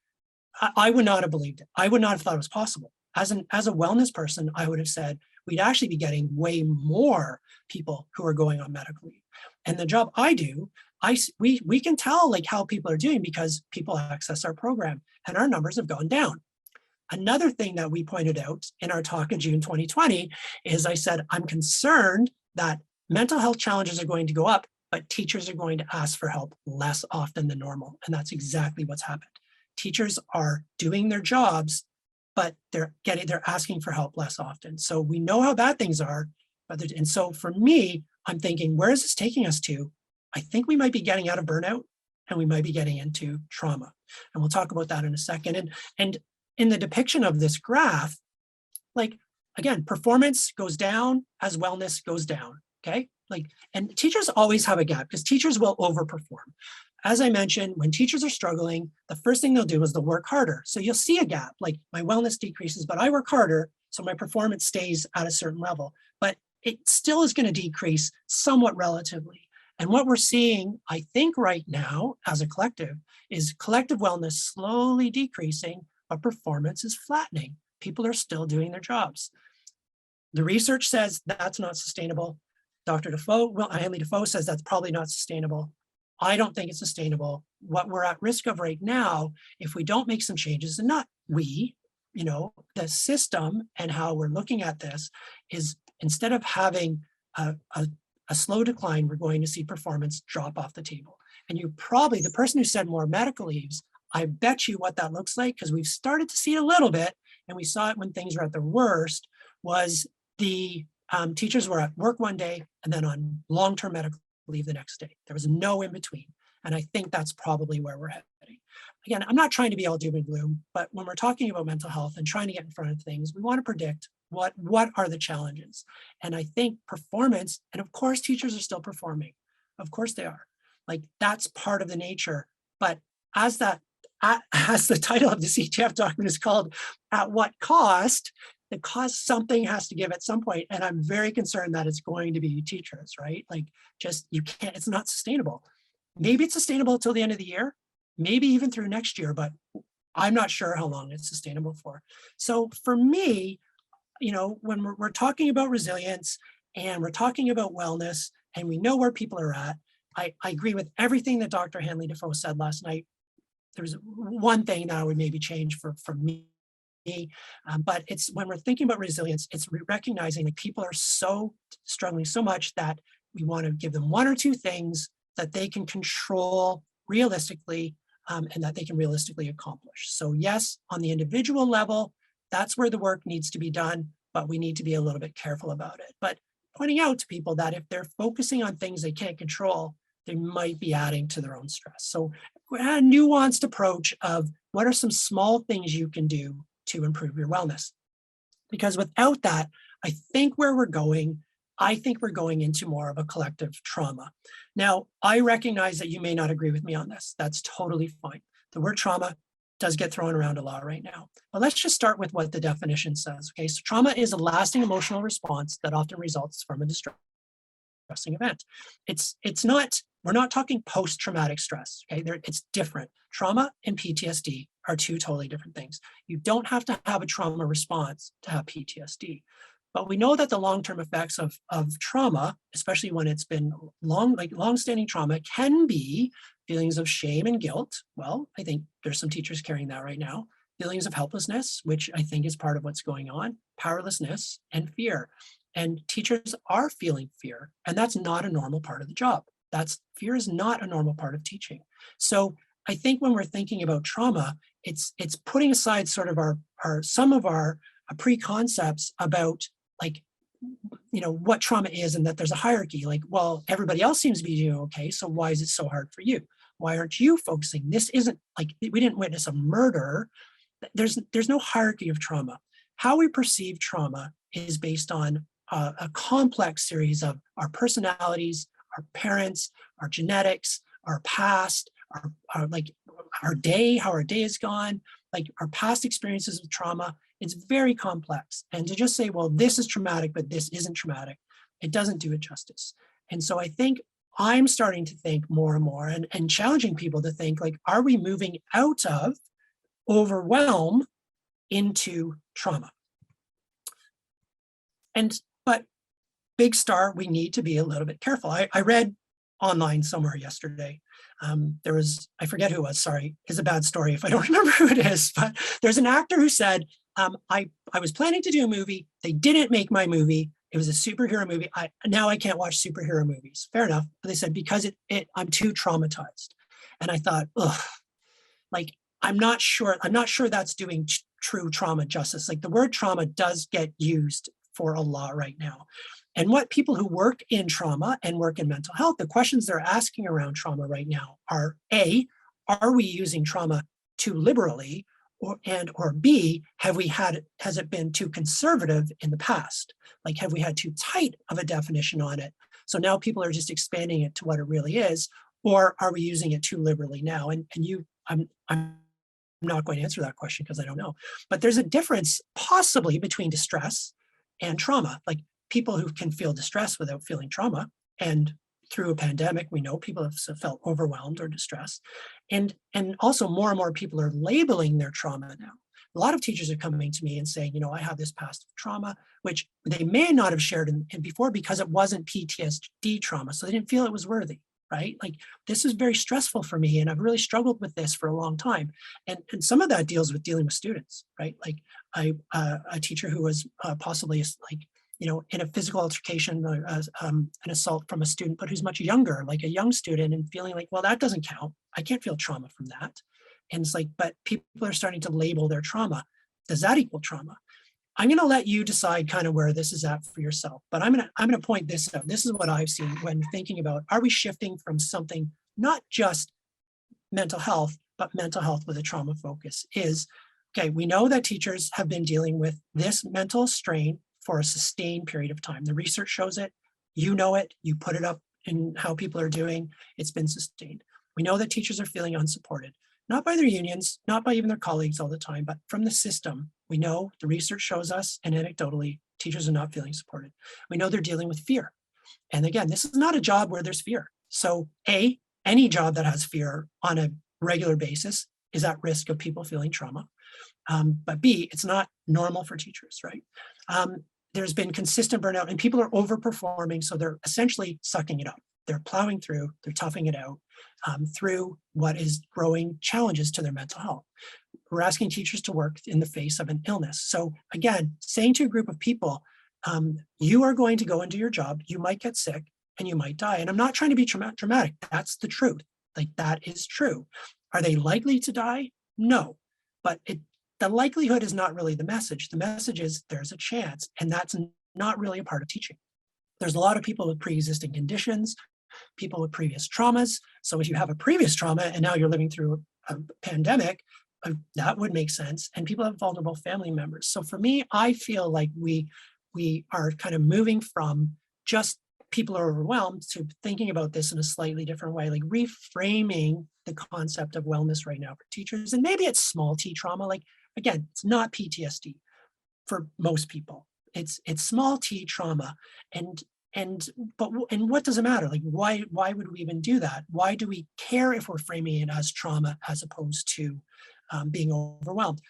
I would not have believed it. I would not have thought it was possible. As a wellness person, I would have said we'd actually be getting way more people who are going on medical leave. And the job I do, we can tell like how people are doing because people access our program, and our numbers have gone down. Another thing that we pointed out in our talk in June 2020 is I said, I'm concerned that mental health challenges are going to go up, but teachers are going to ask for help less often than normal. And that's exactly what's happened. Teachers are doing their jobs, but they're asking for help less often. So we know how bad things are. And so for me, I'm thinking, where is this taking us to? I think we might be getting out of burnout, and we might be getting into trauma. And we'll talk about that in a second. And in the depiction of this graph, like, again, performance goes down as wellness goes down, okay? Like, and teachers always have a gap because teachers will overperform. As I mentioned, when teachers are struggling, the first thing they'll do is they'll work harder. So you'll see a gap, like my wellness decreases, but I work harder, so my performance stays at a certain level. But it still is going to decrease somewhat relatively. And what we're seeing, I think right now as a collective, is collective wellness slowly decreasing, but performance is flattening. People are still doing their jobs. The research says that's not sustainable. Dr. Defoe, Henley Defoe says that's probably not sustainable. I don't think it's sustainable. What we're at risk of right now, if we don't make some changes, and not we, the system and how we're looking at this, is instead of having a slow decline, we're going to see performance drop off the table. And you probably, the person who said more medical leaves, I bet you what that looks like, because we've started to see it a little bit, and we saw it when things were at their worst, was the teachers were at work one day and then on long-term medical leave the next day. There was no in between. And I think that's probably where we're heading. Again, I'm not trying to be all doom and gloom, but when we're talking about mental health and trying to get in front of things, we want to predict what are the challenges. And I think performance, and of course teachers are still performing. Of course they are. Like, that's part of the nature. But as the title of the CTF document is called, at what cost? The cost, something has to give at some point. And I'm very concerned that it's going to be teachers, right? Like, just, you can't, it's not sustainable. Maybe it's sustainable until the end of the year, maybe even through next year, but I'm not sure how long it's sustainable for. So for me, when we're talking about resilience and we're talking about wellness and we know where people are at, I agree with everything that Dr. Henley Defoe said last night. There's one thing that I would maybe change for me. But it's when we're thinking about resilience, it's recognizing that people are so struggling so much that we want to give them one or two things that they can control realistically, and that they can realistically accomplish. So yes, on the individual level, that's where the work needs to be done. but we need to be a little bit careful about it. But pointing out to people that if they're focusing on things they can't control, they might be adding to their own stress. So we had a nuanced approach of what are some small things you can do to improve your wellness. Because without that, I think we're going into more of a collective trauma. Now, I recognize that you may not agree with me on this. That's totally fine. The word trauma does get thrown around a lot right now. But let's just start with what the definition says. Okay, so trauma is a lasting emotional response that often results from a distressing event. It's not, we're not talking post-traumatic stress. Okay, it's different. Trauma and PTSD are two totally different things. You don't have to have a trauma response to have PTSD. But we know that the long-term effects of trauma, especially when it's been long-standing trauma, can be feelings of shame and guilt. Well, I think there's some teachers carrying that right now. Feelings of helplessness, which I think is part of what's going on, powerlessness, and fear. And teachers are feeling fear, and that's not a normal part of the job. Fear is not a normal part of teaching. So I think when we're thinking about trauma, it's putting aside sort of some of our preconcepts about what trauma is, and that there's a hierarchy. Like, well, everybody else seems to be doing okay, so why is it so hard for you? Why aren't you focusing? This isn't like we didn't witness a murder. There's no hierarchy of trauma. How we perceive trauma is based on a complex series of our personalities, our parents, our genetics, our past, our day, how our day has gone, like our past experiences with trauma. It's very complex. And to just say, well, this is traumatic, but this isn't traumatic, it doesn't do it justice. And so I think I'm starting to think more and more and challenging people to think, like, are we moving out of overwhelm into trauma? But big star, we need to be a little bit careful. I read online somewhere yesterday. There was, I forget who it was, sorry, it's a bad story if I don't remember who it is, but there's an actor who said, I was planning to do a movie. They didn't make my movie. It was a superhero movie. Now I can't watch superhero movies. Fair enough. But they said, because I'm too traumatized. And I thought, ugh, like, I'm not sure that's doing true trauma justice. Like, the word trauma does get used for a lot right now. And what people who work in trauma and work in mental health, the questions they're asking around trauma right now are, A, are we using trauma too liberally? Or B, has it been too conservative in the past? Like, have we had too tight of a definition on it? So now people are just expanding it to what it really is, or are we using it too liberally now? I'm not going to answer that question because I don't know. But there's a difference possibly between distress and trauma. Like, people who can feel distress without feeling trauma, and through a pandemic, we know people have felt overwhelmed or distressed. And also more and more people are labeling their trauma now. A lot of teachers are coming to me and saying, I have this past trauma, which they may not have shared in before because it wasn't PTSD trauma. So they didn't feel it was worthy, right? Like, this is very stressful for me, and I've really struggled with this for a long time. And some of that deals with dealing with students, right? Like, a teacher who was possibly in a physical altercation, an assault from a student, but who's much younger, like a young student, and feeling like, well, that doesn't count. I can't feel trauma from that. And it's like, but people are starting to label their trauma. Does that equal trauma? I'm going to let you decide kind of where this is at for yourself, but I'm going to point this out. This is what I've seen when thinking about, are we shifting from something, not just mental health, but mental health with a trauma focus is, okay, we know that teachers have been dealing with this mental strain for a sustained period of time. The research shows it, you know it, you put it up in how people are doing, it's been sustained. We know that teachers are feeling unsupported, not by their unions, not by even their colleagues all the time, but from the system. We know the research shows us, and anecdotally, teachers are not feeling supported. We know they're dealing with fear. And again, this is not a job where there's fear. So A, any job that has fear on a regular basis is at risk of people feeling trauma. But B, it's not normal for teachers, right? There's been consistent burnout, and people are overperforming, so they're essentially sucking it up. They're plowing through, they're toughing it out through what is growing challenges to their mental health. We're asking teachers to work in the face of an illness. So again, saying to a group of people, you are going to go into your job, you might get sick, and you might die. And I'm not trying to be dramatic. That's the truth. Like, that is true. Are they likely to die? No. But the likelihood is not really the message. The message is there's a chance, and that's not really a part of teaching. There's a lot of people with pre-existing conditions, people with previous traumas. So if you have a previous trauma and now you're living through a pandemic, that would make sense. And people have vulnerable family members. So for me, I feel like we are kind of moving from just people are overwhelmed to thinking about this in a slightly different way, like reframing the concept of wellness right now for teachers. And maybe it's small t trauma. Like, again, it's not PTSD for most people. It's small t trauma. And what does it matter? Like, why would we even do that? Why do we care if we're framing it as trauma as opposed to being overwhelmed?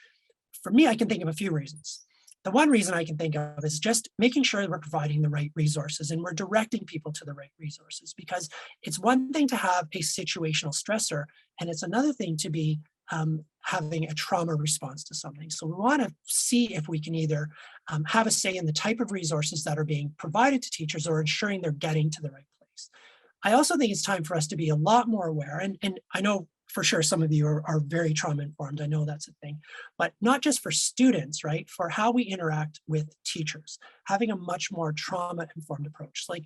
For me, I can think of a few reasons. The one reason I can think of is just making sure that we're providing the right resources and we're directing people to the right resources, because it's one thing to have a situational stressor, and it's another thing to be having a trauma response to something. So we want to see if we can either have a say in the type of resources that are being provided to teachers or ensuring they're getting to the right place. I also think it's time for us to be a lot more aware, and I know for sure some of you are very trauma informed. I know that's a thing, but not just for students, right? For how we interact with teachers, having a much more trauma informed approach. Like,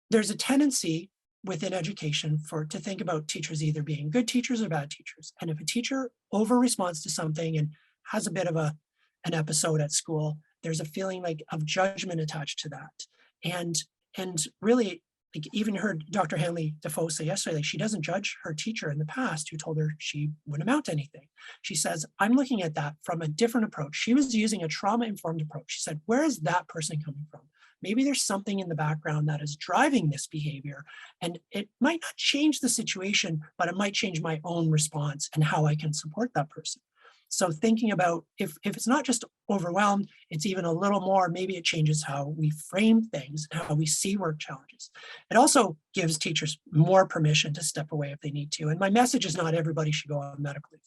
there's a tendency within education to think about teachers either being good teachers or bad teachers. And if a teacher over responds to something and has a bit of an episode at school, there's a feeling like of judgment attached to that. And really, like, even heard Dr. Hanley Defoe say yesterday, like, she doesn't judge her teacher in the past who told her she wouldn't amount to anything. She says, I'm looking at that from a different approach. She was using a trauma-informed approach. She said, where is that person coming from? Maybe there's something in the background that is driving this behavior, and it might not change the situation, but it might change my own response and how I can support that person. So thinking about if it's not just overwhelmed, it's even a little more, maybe it changes how we frame things and how we see work challenges. It also gives teachers more permission to step away if they need to. And my message is not everybody should go on medical leave.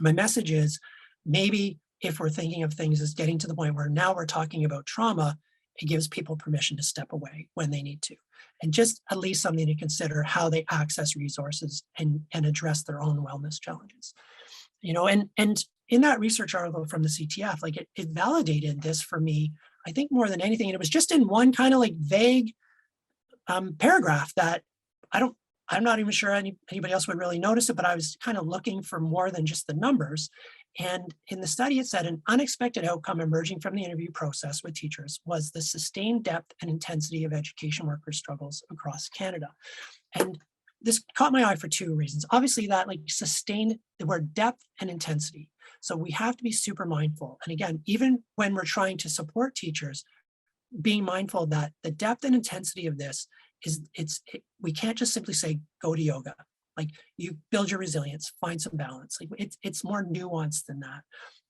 My message is maybe if we're thinking of things as getting to the point where now we're talking about trauma, it gives people permission to step away when they need to. And just at least something to consider how they access resources and address their own wellness challenges. You know, and in that research article from the CTF, like it validated this for me, I think more than anything. And it was just in one kind of like vague paragraph that I'm not even sure anybody else would really notice it, but I was kind of looking for more than just the numbers. And in the study, it said an unexpected outcome emerging from the interview process with teachers was the sustained depth and intensity of education workers' struggles across Canada. And this caught my eye for two reasons. Obviously, that like sustained the word depth and intensity. So we have to be super mindful. And again, even when we're trying to support teachers, being mindful that the depth and intensity of this is we can't just simply say go to yoga. Like, you build your resilience, find some balance. Like, it's more nuanced than that.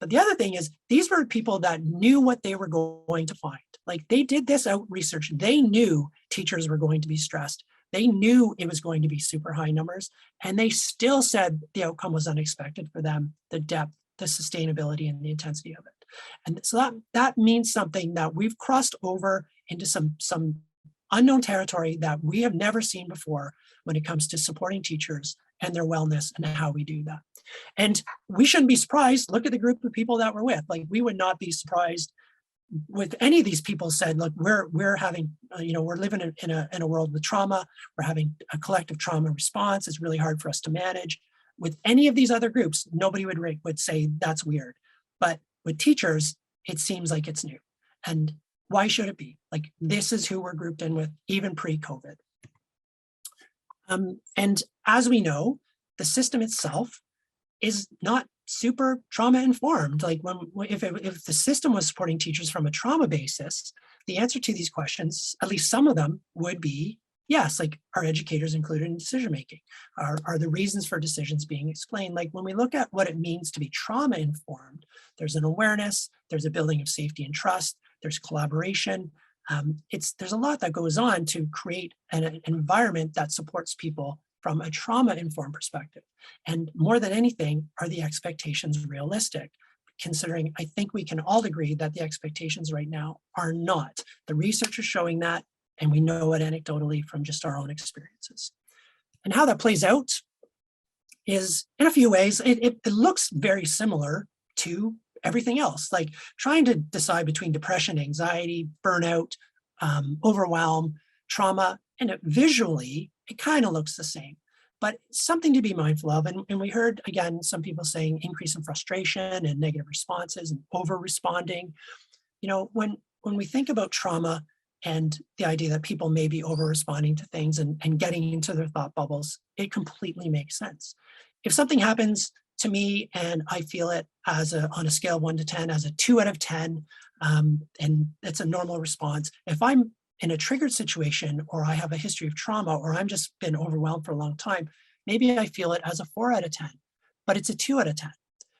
But the other thing is, these were people that knew what they were going to find. Like, they did this out research. They knew teachers were going to be stressed. They knew it was going to be super high numbers, and they still said the outcome was unexpected for them, the depth, the sustainability, and the intensity of it. And so that means something, that we've crossed over into some unknown territory that we have never seen before when it comes to supporting teachers and their wellness and how we do that. And we shouldn't be surprised. Look at the group of people that we're with. Like, we would not be surprised with any of these people said, look, we're having, we're living in a world with trauma. We're having a collective trauma response. It's really hard for us to manage. With any of these other groups, nobody would say that's weird. But with teachers, it seems like it's new. And why should it be? Like, this is who we're grouped in with, even pre-COVID. And as we know, the system itself is not super trauma informed. Like, if the system was supporting teachers from a trauma basis, the answer to these questions, at least some of them, would be yes. Like, are educators included in decision making? Are the reasons for decisions being explained? Like, when we look at what it means to be trauma informed, there's an awareness, there's a building of safety and trust, there's collaboration. There's a lot that goes on to create an environment that supports people from a trauma-informed perspective. And more than anything, are the expectations realistic? Considering, I think we can all agree that the expectations right now are not. The research is showing that, and we know it anecdotally from just our own experiences. And how that plays out is, in a few ways, it looks very similar to everything else, like trying to decide between depression, anxiety, burnout, overwhelm, trauma, and visually, it kind of looks the same. But something to be mindful of. And we heard, again, some people saying increase in frustration and negative responses and over responding. When we think about trauma and the idea that people may be over responding to things and getting into their thought bubbles, it completely makes sense. If something happens to me and I feel it on a scale of 1 to 10 as a 2 out of 10, and it's a normal response. If I'm in a triggered situation, or I have a history of trauma, or I'm just been overwhelmed for a long time, maybe I feel it as a 4 out of 10, but it's a 2 out of 10.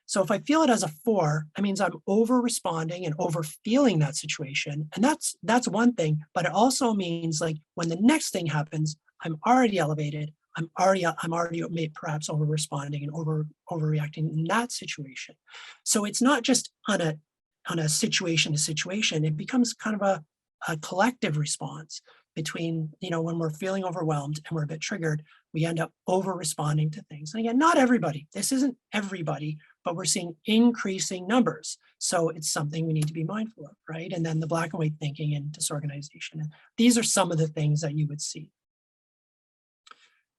So if I feel it as a 4, that means I'm over responding and over feeling that situation. And that's one thing, but it also means like when the next thing happens, I'm already elevated. I'm already perhaps over responding and overreacting in that situation. So it's not just on a situation to situation. It becomes kind of a collective response between, when we're feeling overwhelmed and we're a bit triggered, we end up over responding to things. And again, not everybody, this isn't everybody, but we're seeing increasing numbers. So it's something we need to be mindful of, right? And then the black and white thinking and disorganization. And these are some of the things that you would see.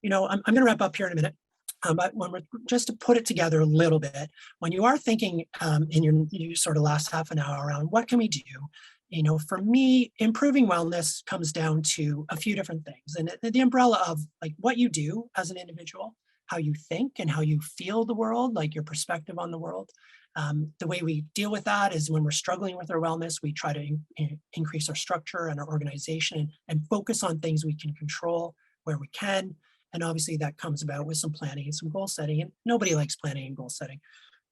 I'm going to wrap up here in a minute. But just to put it together a little bit, when you are thinking in your sort of last half an hour around what can we do, for me, improving wellness comes down to a few different things. And the umbrella of like what you do as an individual, how you think and how you feel the world, like your perspective on the world. The way we deal with that is when we're struggling with our wellness, we try to increase our structure and our organization and focus on things we can control where we can. And obviously that comes about with some planning and some goal setting. And nobody likes planning and goal setting,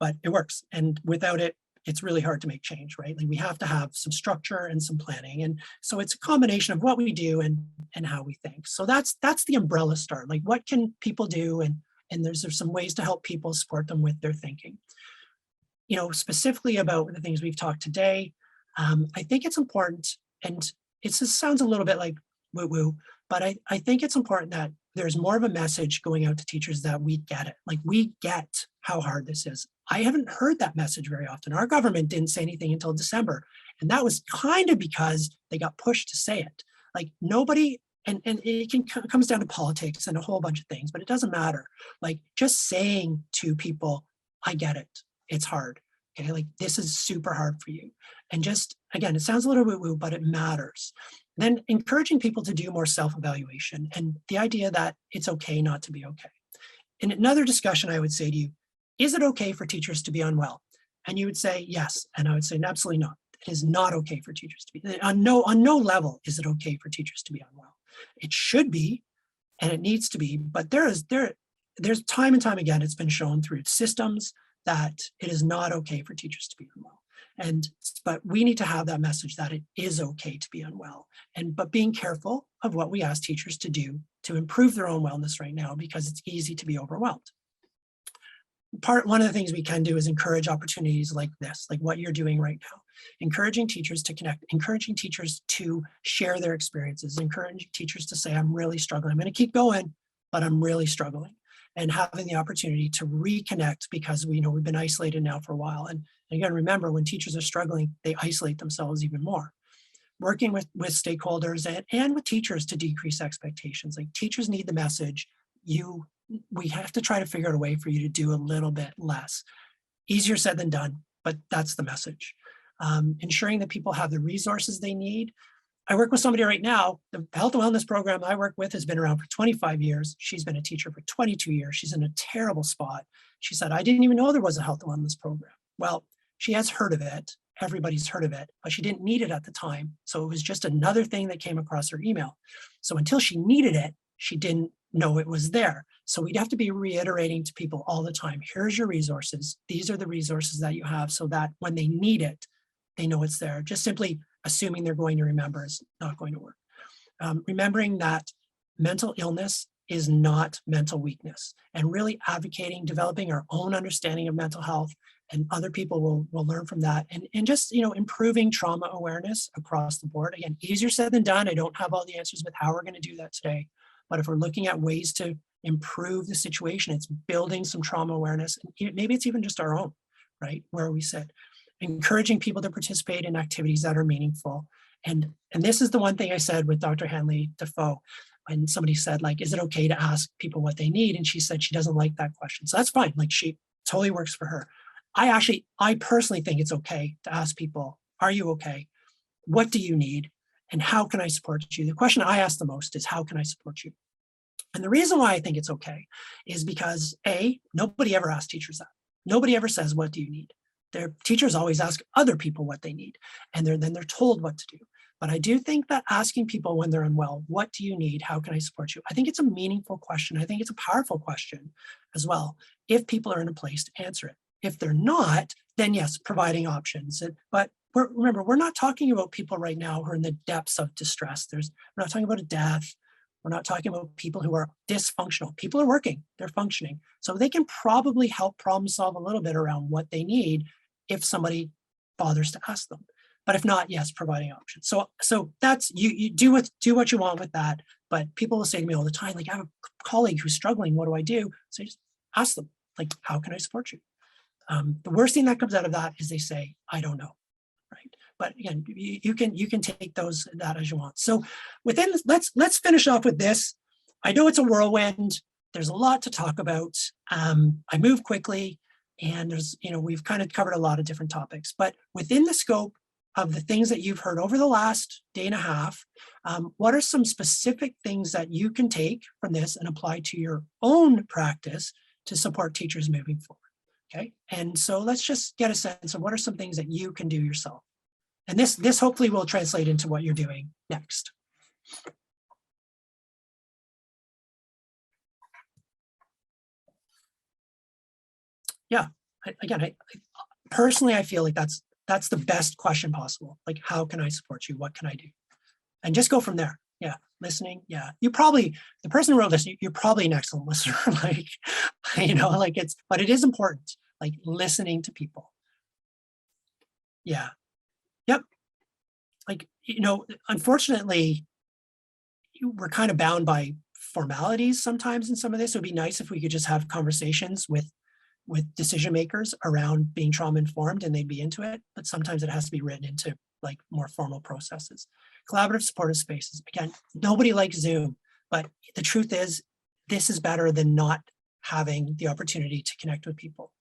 but it works. And without it, it's really hard to make change, right? Like we have to have some structure and some planning. And so it's a combination of what we do and how we think. So that's the umbrella start. Like what can people do? And there's some ways to help people support them with their thinking. Specifically about the things we've talked today, I think it's important, and it just sounds a little bit like woo-woo, but I think it's important that there's more of a message going out to teachers that we get it. Like we get how hard this is. I haven't heard that message very often. Our government didn't say anything until December. And that was kind of because they got pushed to say it. Like nobody, and it comes down to politics and a whole bunch of things, but it doesn't matter. Like just saying to people, I get it. It's hard. Okay. Like this is super hard for you. And just, again, it sounds a little woo-woo, but it matters. Then encouraging people to do more self-evaluation and the idea that it's okay not to be okay. In another discussion, I would say to you, is it okay for teachers to be unwell? And you would say yes. And I would say absolutely not. It is not okay for teachers to be, on no level is it okay for teachers to be unwell. It should be, and it needs to be, but there's time and time again, it's been shown through systems that it is not okay for teachers to be unwell. But we need to have that message that it is okay to be unwell, but being careful of what we ask teachers to do to improve their own wellness right now, because it's easy to be overwhelmed. One of the things we can do is encourage opportunities like this, like what you're doing right now, encouraging teachers to connect, encouraging teachers to share their experiences, encouraging teachers to say, I'm really struggling. I'm going to keep going, but I'm really struggling. And having the opportunity to reconnect because we've been isolated now for a while. And again, remember, when teachers are struggling, they isolate themselves even more. Working with stakeholders and with teachers to decrease expectations. Like teachers need the message, we have to try to figure out a way for you to do a little bit less. Easier said than done, but that's the message. Ensuring that people have the resources they need. I work with somebody right now, the health and wellness program I work with has been around for 25 years. She's been a teacher for 22 years. She's in a terrible spot. She said, I didn't even know there was a health and wellness program. Well, she has heard of it. Everybody's heard of it, but she didn't need it at the time. So it was just another thing that came across her email. So until she needed it, she didn't know it was there. So we'd have to be reiterating to people all the time, here's your resources. These are the resources that you have so that when they need it, they know it's there. Just simply assuming they're going to remember is not going to work. Remembering that mental illness is not mental weakness, and really advocating, developing our own understanding of mental health, and other people will learn from that. And just, improving trauma awareness across the board. Again, easier said than done. I don't have all the answers with how we're going to do that today, but if we're looking at ways to improve the situation, it's building some trauma awareness. And maybe it's even just our own, right, where we sit. encouraging people to participate in activities that are meaningful. And this is the one thing I said with Dr. Hanley Defoe, when somebody said, like, is it okay to ask people what they need? And she said she doesn't like that question. So that's fine. Like, she totally works for her. I personally think it's okay to ask people, are you okay? What do you need? And how can I support you? The question I ask the most is, how can I support you? And the reason why I think it's okay is because nobody ever asks teachers that. Nobody ever says, what do you need? Their teachers always ask other people what they need, and then they're told what to do. But I do think that asking people when they're unwell, what do you need? How can I support you? I think it's a meaningful question. I think it's a powerful question as well, if people are in a place to answer it. If they're not, then yes, providing options. But remember, we're not talking about people right now who are in the depths of distress. We're not talking about a death. We're not talking about people who are dysfunctional. People are working, they're functioning. So they can probably help problem solve a little bit around what they need if somebody bothers to ask them. But if not, yes, providing options. So that's, you do what you want with that. But people will say to me all the time, like, I have a colleague who's struggling, what do I do? So just ask them, like, how can I support you? The worst thing that comes out of that is they say, I don't know, right? But again, you can take that as you want. So within this, let's finish off with this. I know it's a whirlwind. There's a lot to talk about. I move quickly, and we've kind of covered a lot of different topics. But within the scope of the things that you've heard over the last day and a half, what are some specific things that you can take from this and apply to your own practice to support teachers moving forward? Okay, and so let's just get a sense of what are some things that you can do yourself. And this hopefully will translate into what you're doing next. Yeah, again, personally, I feel like that's the best question possible. Like, how can I support you? What can I do? And just go from there. Yeah, listening. Yeah, the person who wrote this, you're probably an excellent listener. But it is important, like listening to people. Yeah. Yep. Like, unfortunately, we're kind of bound by formalities sometimes in some of this. It would be nice if we could just have conversations with decision makers around being trauma informed and they'd be into it. But sometimes it has to be written into like more formal processes. Collaborative supportive spaces. Again, nobody likes Zoom, but the truth is this is better than not having the opportunity to connect with people.